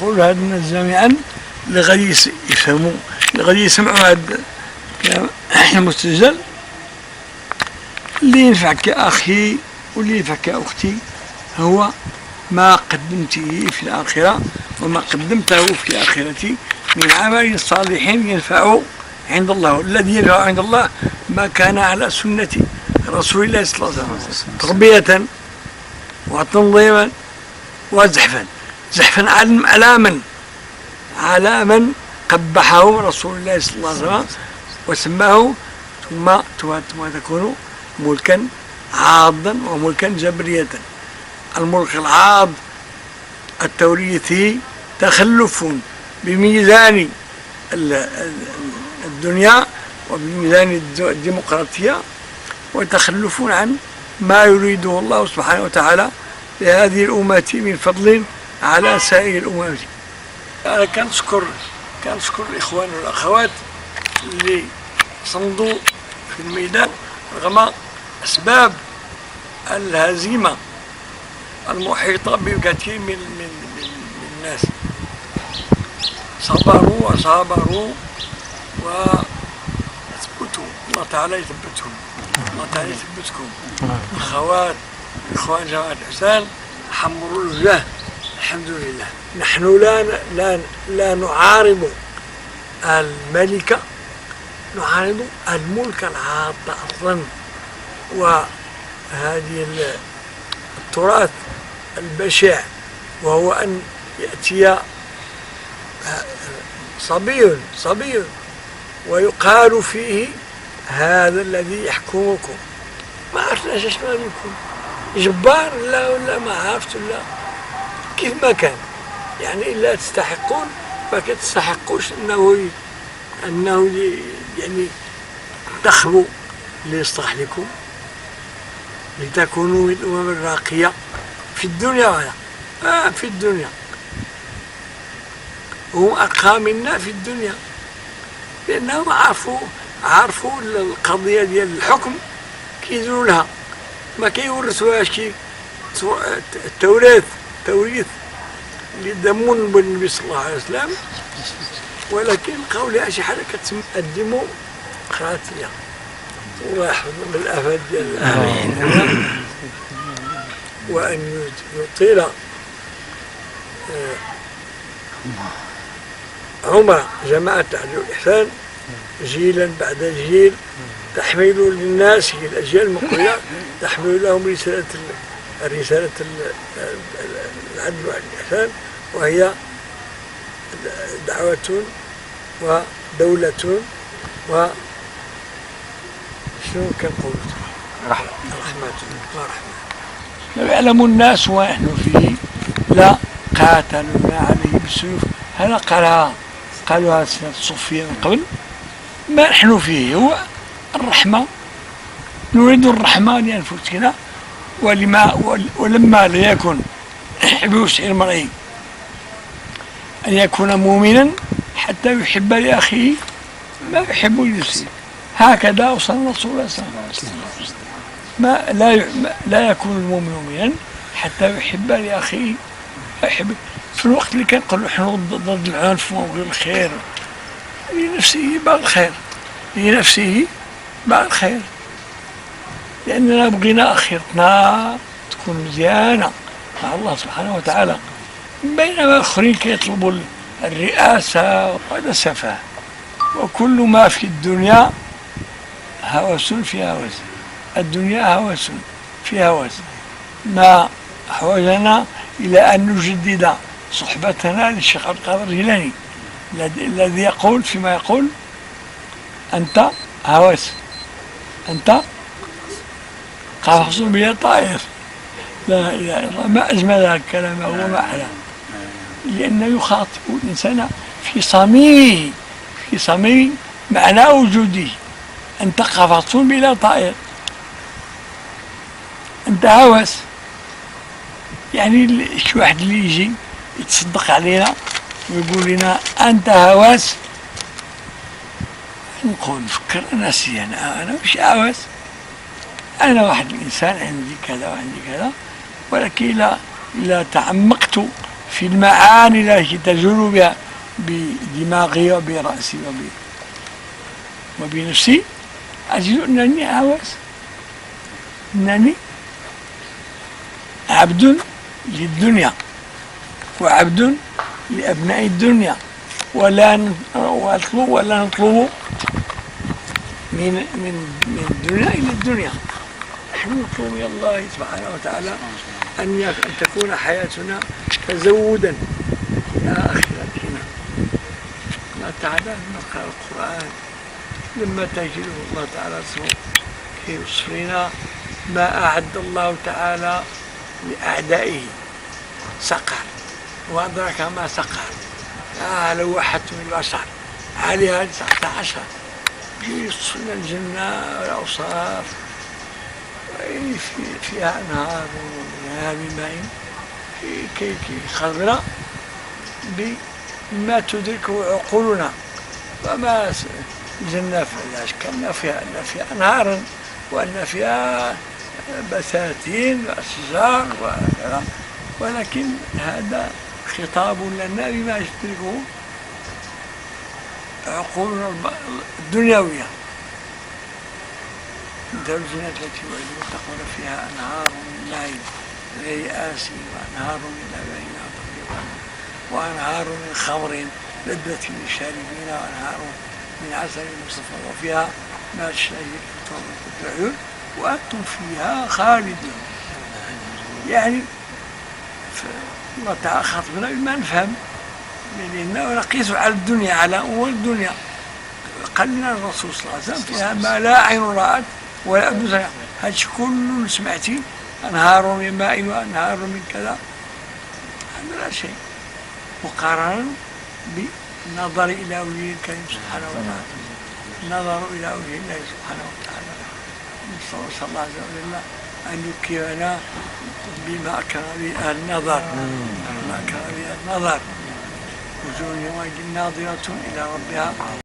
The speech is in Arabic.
نقول هذا الناس جميعا اللي غادي يفهموا، اللي غادي يسمعوا هذا المسجل، اللي ينفعك يا أخي واللي ينفعك يا أختي هو ما قدمته في الآخرة وما قدمته في الآخرة من عمل صالح ينفع عند الله. الذي ينفع عند الله ما كان على سنة رسول الله صلى الله عليه وسلم تربية وتنظيما وزحفا. زحفا على من قبحه رسول الله صلى الله عليه وسلم وسماه ثم تكون ملكا عاضا وملكا جبرية. الملك العاض التوريثي تخلف بميزان الدنيا وبميزان الديمقراطية، وتخلف عن ما يريده الله سبحانه وتعالى لهذه الأمة من فضل على سائر الأمم. أنا كنشكر الإخوان والأخوات اللي صمدوا في الميدان رغم أسباب الهزيمة المحيطة بكثير من الناس. صبروا وصابروا وثبتوا. الله تعالى يثبتهم، الله تعالى يثبتكم. أخوات إخوان جماعة الإحسان حمروا الوجه الحمد لله. نحن لا نعارض الملكة، نعارض الملك العاض أصلا، وهذه التراث البشع، وهو أن يأتي صبي ويقال فيه هذا الذي يحكمكم. ما عرفناش شنو غادي يكون، جبار لا ولا ما عرفت ولا كيف ما كان. يعني إلا تستحقون ما كتستحقوش أنه يعني تخلوا ليصلح لكم لتكونوا من الأمم الراقية في الدنيا ولا في الدنيا. هم أرقى منا في الدنيا لأنهم عرفوا القضية ديال الحكم كيديروا لها، ما كيورثوهاش كي التوريث اللي دمون بالنبي صلى الله عليه وسلم، ولكن بقاو لها شي حاجة كتسمى الديمقراطية. الله يحفظنا من الآفات ديال وأن يطيل عمر جماعة تعليم الإحسان جيلا بعد جيل، تحمل للناس هي الأجيال المقبلة تحمل لهم رسالة العدل والإحسان، وهي دعوة ودولة و شنو كنقول رحمة ورحمة. لو يعلم الناس ونحن فيه لا قاتلونا عليه بالسيوف. هذا قالوها سنة صوفيا من قبل. ما نحن فيه هو الرحمة، نريد الرحمة لأنفسنا ولما لا يكن بوسع المرء أن يكون مؤمنا حتى يحب لأخيه ما يحب لنفسه. هكذا وصلنا رسول الله صلى الله عليه وسلم. لا يكون المؤمن مؤمنا حتى يحب لأخيه يحب. في الوقت اللي كنقولوا نحن ضد العنف وغير الخير، لنفسه باغي الخير، لنفسه باغي الخير، لأننا بغينا آخرتنا تكون مزيانة مع الله سبحانه وتعالى، بينما آخرين كيطلبوا الرئاسة وهذا سفه. وكل ما في الدنيا هوس في هوس، الدنيا هوس في هوس. ما أحوجنا إلى أن نجدد صحبتنا للشيخ عبد القادر الجيلاني الذي يقول فيما يقول: أنت هوس، أنت قفص بلا طائر. لا إله إلا الله. ما أجمل هذا الكلام وما أحلى، لأنه يخاطب الإنسان في صميم معنى وجوده. أنت قفص بلا طائر، أنت هوس. يعني شي واحد اللي يجي يتصدق علينا ويقول لنا أنت هوس، نقول نفكر نفسي أنا مش هوس، أنا واحد الإنسان عندي كذا وعندي كذا، ولكن إذا تعمقت في المعاني التي تزول بها بدماغي وبرأسي وبنفسي، أجد أنني عاوز، أنني عبد للدنيا وعبد لأبناء الدنيا، ولا نطلب من الدنيا إلى الدنيا. نحن نطلب من الله سبحانه وتعالى أن تكون حياتنا تزودا إلى آخرتنا. الله تعالى نقرأ القرآن لما تجده الله تعالى في وصفنا ما أعد الله تعالى لأعدائه سقر، وأدرك ما سقر، لوحة من البشر عليها 19 يوصفنا الجنة والأوصاف، فيها أنهار من ماء كي خضراء بما تدركه عقولنا. وما الجنة لا شك أن فيها أنهار، وأن فيها بساتين وأشجار وكذا، ولكن هذا خطاب لنا بما يدركه عقولنا الدنيوية. مثل الجنة التي وعد المتقون فيها أنهار من ماء غير آسن، وأنهار من لبن طيب، وأنهار من خمر لذة للشاربين، وأنهار من عسل مصفى، وفيها ما تشتهي العيون وأنتم فيها خالدون. يعني الله تعالى خاطبنا بما نفهم، لأنه نقيس على الدنيا، على أمور الدنيا. قال لنا الرسول صلى الله عليه وسلم فيها ما لا عين رأت ولا أذن سمعت. هادشي كله سمعتي، أنهار من ماء وأنهار من كذا، هذا لا شيء مقارنة بالنظر إلى وجه الكريم سبحانه وتعالى، النظر إلى وجه الله سبحانه وتعالى. نسأل الله عز وجل أن يكرمنا بما أكرم به النظر، وجوه يومئذ ناظرة إلى ربها